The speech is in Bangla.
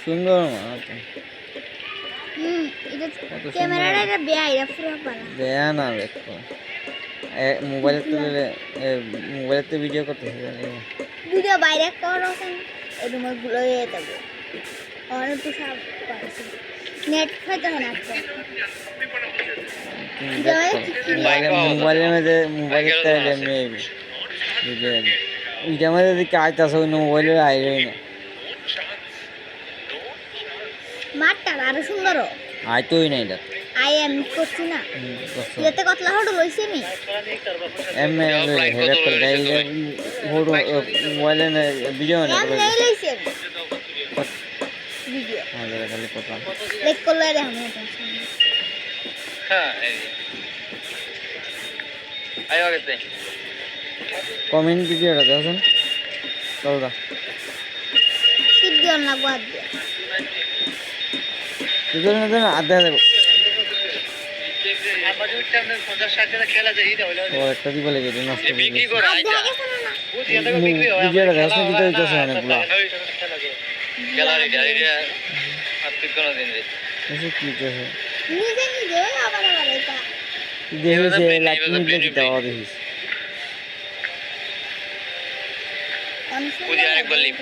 সুন্দর মানাতো ক্যামেরাটা এটা বেয়া এটা পুরো পালা বেয়া না দেখো মোবাইলেতে ভিডিও করতেছে ভিডিও বাইরে করো এরকম গুলো হয়ে যাবে আর একটু সাপ পাইছি নেট খাইতে হয় না মোবাইলের মধ্যে মোবাইলটা এমনি ওইটার মধ্যে যদি কাজ আছে অন্য মোবাইলের আইলেই না মাঠটা আরো সুন্দর আইতোই না এটা আই এম করছি না এতে কতলা হড় লইছে নি এমনি হেরে তো গাইলে ফটো মোবাইলে ভিডিও না এম নেই লইছে ভিডিও আমাদের খালি কথা দেখ করলে দেখাবো হ্যাঁ আয় আগে কমেন্ট ভিডিওটা দেখেন চলদা ভিডিও না বাদ দে দুজন দুজন আধা দেবো একটা দিব লেগে নষ্ট ভিডিওটা দেখো দিতে হইতেছে অনেকগুলো কি হইতেছে নিজে নিজে আবার আবার এটা দেখেছে লাইক মিলে দিতে পাওয়া দেখিস বুঝি আরেকবার লিপ